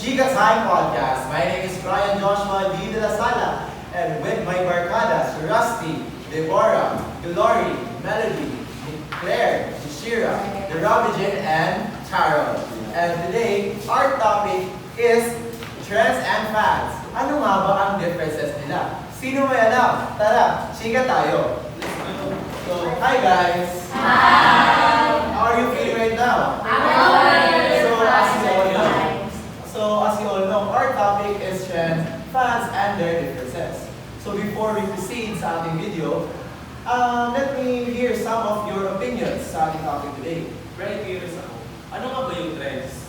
Chika Time Podcast. My name is Brian Joshua D. De La Sala, and with my barcadas, Rusty, Deborah, Glory, Melody, Claire, Shira, Robijin, and Carol. And today, our topic is trends and fads. Ano nga ba ang differences nila? Sino may alam? Tara, chika tayo. So, hi guys! Hi! How are you feeling right now? So as you all know, our topic is trends, fads, and their differences. So before we proceed sa ating video, let me hear some of your opinions sa ating topic today. Very curious ako. Ano nga ba yung trends?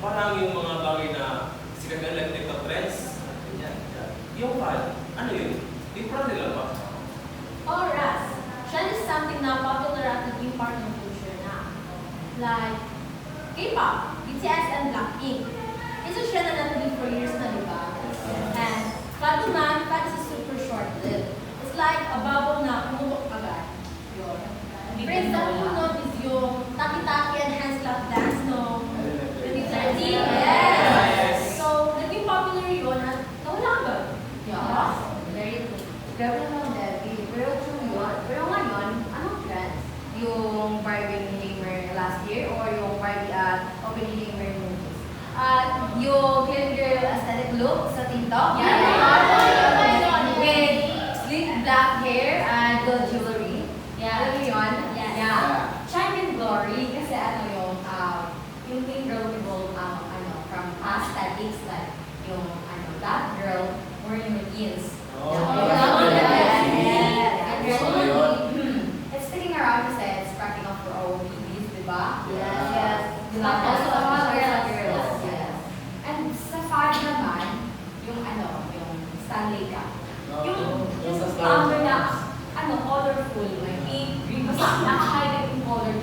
Parang yung mga bagay na sikat na like TikTok trends. Yung fad, ano yun? Different nila ba? Ras, trend is something na popular at naging part ng culture na. Like K-pop, BTS, and Blackpink. It's a trend na natin for years na, di ba? And fad naman, fad is super short-lived. It's like a bubble na pumutok agad. Yun. For example, notice yung taki-taki and hand slap dance, no? 2013. Yes! So, naging popular yun at nawala agad. Yeah. Very true. Grabe naman, Debbie. Pero true yun. Pero ngayon, anong trend? Yung Barbie Gamer last year or yung Barbie at Opening Gamer movies? Yung clean girl aesthetic look sa TikTok? With sleek black hair and gold jewelry. Alam mo yun? Yeah. Shine and glory kasi yung clean girl evolved from aesthetics like yung that girl wearing jeans. It's sticking around kasi it's cracking up for our babies, di ba? Yes. Also mga girls. Yes. And sa fad naman, yung Stanley Cup. Yung na, colorful, like pink, green, basta naka-highlight yung color.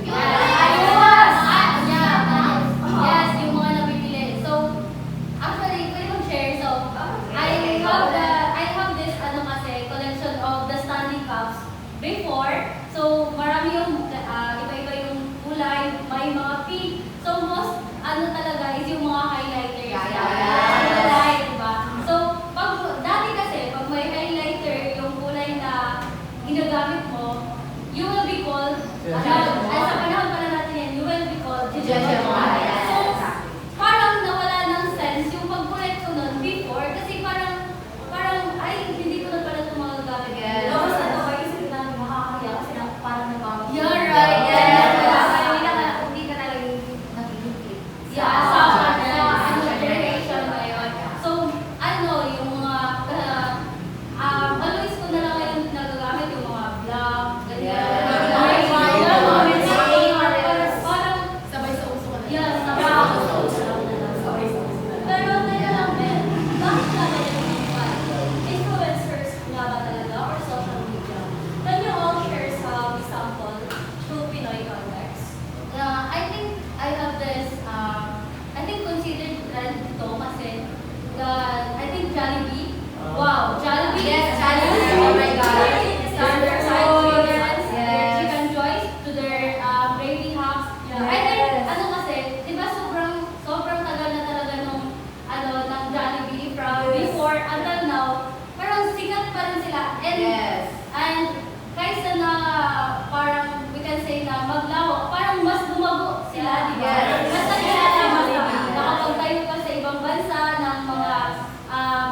Yes, yung mga nabibili. So, actually, pwede mag-share. So, I have this collection of the Stanley Cups before. So, marami yung iba-iba yung kulay, may mga pink. So, most talaga is yung mga highlighter. Highlight, diba? So, dati kasi, pag may highlighter, yung kulay na ginagamit mo, you will be called, sa panahon pala natin yan, you will be called So, parang nawala ng sense yung pag-collect ko nun before, kasi parang, ay, hindi ko na pala ito mga gamit. Tapos isip namin makakaya kasi parang nagamit. You're right, Hindi ka na lagi nag-iipit. sa generation ngayon. So, yung mga, always ko na lang ngayon nagagamit yung mga vlog, ganyan. Parang, Sabay sa uso ka na. yes, pero teka lang, Ben, bakit nga ganyan yung fan? Influencers nga ba talaga or social media? Can you all share some example to Pinoy context? I think I have this, I think considered trend ito kasi I think Jollibee. Wow, Jollibee. Yes, Jollibee. Oh my God. Standard Yes. yes, their chicken joys to their gravy hacks. I think, kasi, di ba sobrang tagal na talaga nung, ng Jollibee from before until now, parang sikat pa rin sila. And kaysa na parang, we can say na maglaho, parang mas lumago sila, di ba? Yes. Mas nakapagtayo pa sa ibang bansa ng mga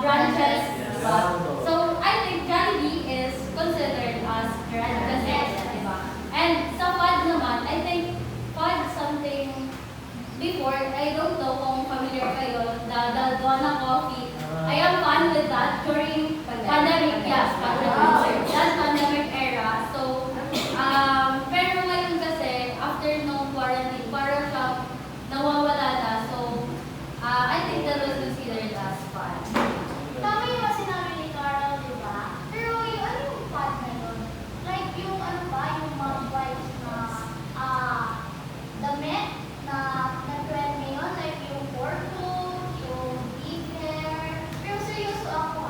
branches. Diba? So, I think Jollibee is considered as trend kasi, di ba? And sa fad naman, I think fad something before, I don't know kung familiar kayo, the Dalgona coffee. I am fun with that during pandemic. Yes, that pandemic era. So, pero ngayon kasi, after nung quarantine, parang siya nawawala na. So, I think that was considered as fun. Tama yung sinabi ni Carl, di ba? Pero yung fad na yun? Like yung yung mga vibes na damit na nag-trend ngayon, like yung porto, yung big hair. Pero seryoso ako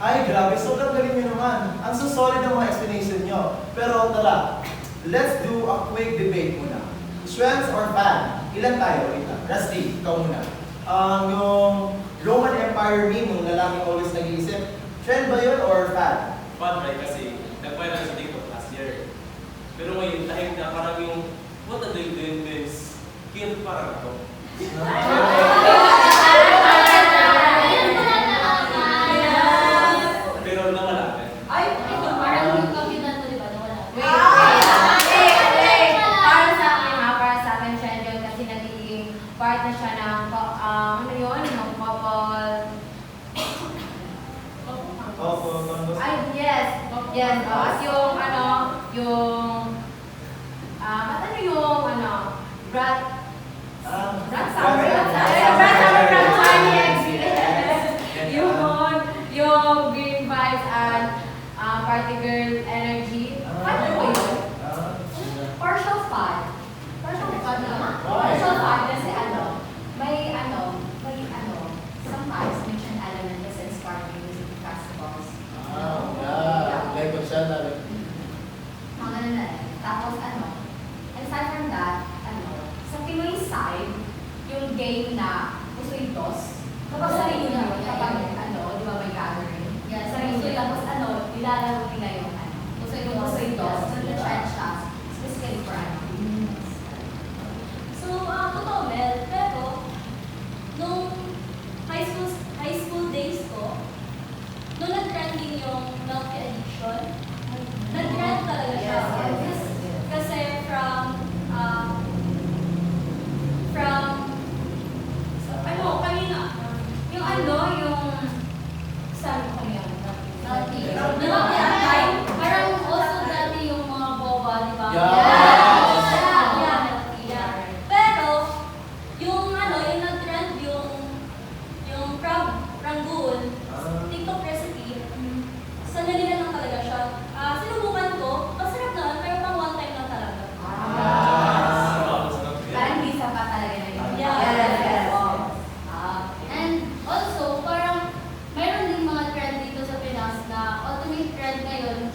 Ay, grabe. Sobrang galing nyo naman. Ang solid ng mga explanation nyo. Pero tara, let's do a quick debate muna. Strengths or fan? Ilan tayo? Wait lang. Rusty, ikaw muna. Yung Roman Empire meme, yung lalaking always nag-iisip, trend ba yun or fan? Fun, right? Kasi nag-viral sa TikTok last year. Pero ngayon, dahil na parang yung what are they doing this? Kill parang ako. Pero nawala ka. Ay, Parang yung kapitan ko, di ba? Nawala. wait. Para sa akin siya yun kasi nagiging part na siya ng, ano yun, ng couple. Ay, yes. Yes, as yung, Brad Summer, yung green vibes and party girl energy. Ano ba yun? Partial fun. Partial fun kasi sometimes mention element kasi inspired music festivals. Like what siya namin. Mga ganun na eh. Tapos aside from that, sa Pinoy side, yung game na Pusoy-Dos, kapag sa reunion, kapag di ba may gathering? Yes, Sa reunion, tapos nilalaro nila yung Pusoy-Dos, nag-trend siya, specifically for So, totoo, Mel. Pero, nung high school days ko, nung nag-trending yung Milky Addiction, nag-trend talaga siya. Yes. Kasi kanina, yung sabi ko yan, parang also dati yung mga boba, di ba? Yeah. Pero, yung nag-trend yung Pranggul, TikTok recipe, sanali na lang talaga siya. Sinubukan ko, masarap naman, pero pang one time lang talaga. Parang hindi sapat talaga na yun. Yeah. Yes. And also, parang mayroon din mga trend dito sa Pinas na ultimate trend ngayon,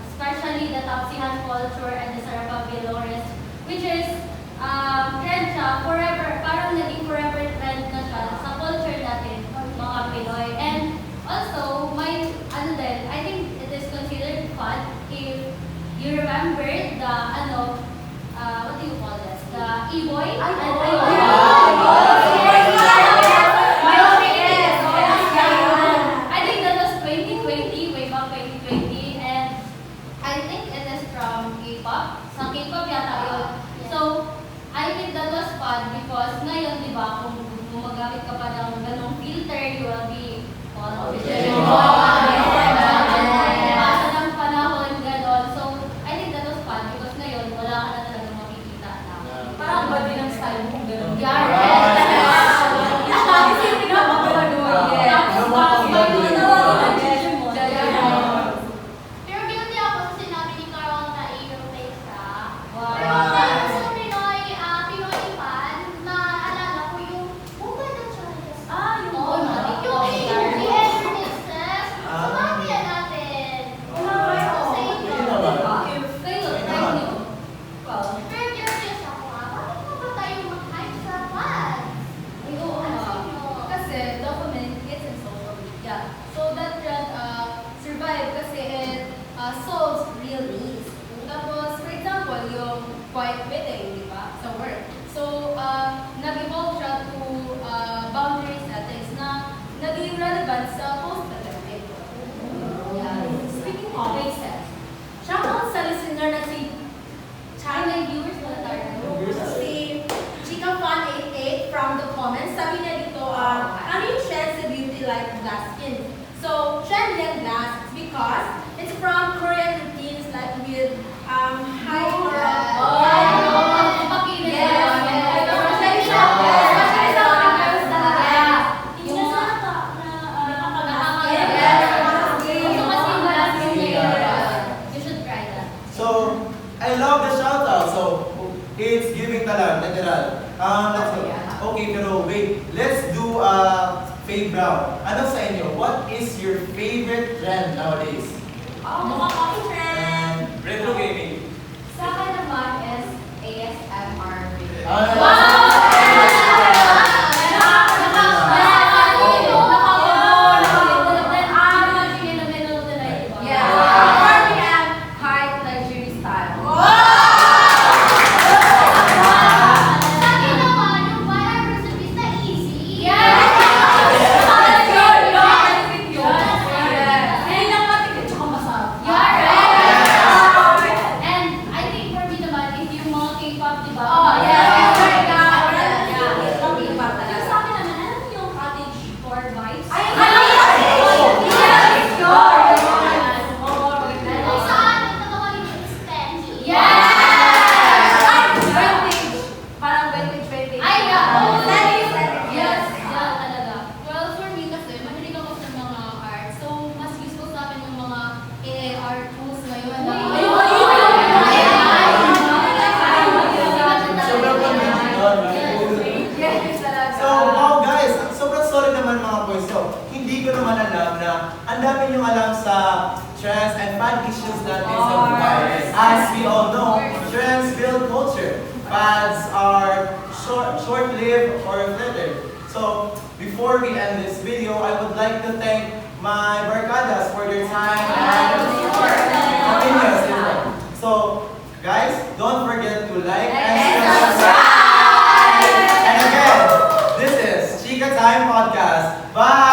especially the Tapsihan culture and the Sarapa Vilores, which is trend siya forever, parang naging forever trend na siya sa culture natin, mga Pinoy. And also, I think it is considered fun if you remember the, what do you call this? The E-boy? I think that was 2020, way back 2020, and I think it is from K-pop. Sa K-pop yata yun. So, I think that was fun because ngayon, di ba, kung gumagamit ka pa ng ganong filter, you will be Pasa ng panahon, ganon. So, I think that was fun because ngayon, wala ka na talaga makikita na. Parang ba din ang style mo kung gano'n? Pero guilty ako sa sinabi ni Carl na i-replace ka. Pero dahil sa Pinoy fan, naalala ko yung Mumbai na challenges. Yung Oo, yung ABS mixes. Sumami natin. Sa inyo. Kayo, try nyo. Pero curious ako bakit nga ba tayo mag-hype sa fans? Kasi document it's in social media. So that trend survive kasi it solves real needs. Tapos, for example, yung quiet quitting, di ba? Sa work. So, nag-evolve siya to boundary settings na naging relevant sa post-pandemic. Speaking of faces, shoutout sa listener na si China viewers na tayo. Si Chika Fan 88 from the comments, sabi niya dito, ano yung trend sa beauty like glass skin? So, trend yan glass because it's from Korean routines like with You should try that. So, I love the shout out. So, it's giving talag, literal. Let's go. Okay, pero wait. Let's do Faye Brown. Ano sa inyo, what is your favorite trend nowadays? Mga coffee trend. Retro gaming. Sa akin naman is ASMR video. Yeah. Or we have high luxury style. Sa akin naman, yung viral recipes na easy. Hindi lang matikit tsaka masarap. And I think for me naman, if yung mga K-pop, di ba? Oh, yeah. Yung sa akin naman, alam niyo yung cottage core vibes? Kung saan, nagtatawa yung Stanley. Parang vintage. Ay, yeah. Yes. Yeah, talaga. Well, for me kasi, mahilig ako sa mga art. So, mas useful sa akin yung mga AI art tools ngayon. Sobrang convenient nun, right? Yes, talaga. So, wow guys, sobrang sorry naman mga boys. So, hindi ko naman alam na ang dami niyong alam sa trends and fad issues natin sa buhay. As we all know, trends build culture. Fads are short-lived or fleeting. So, before we end this video, I would like to thank my barkadas for their time and opinions. So, guys, don't forget to like and subscribe. And again, this is Chika Time Podcast. Bye!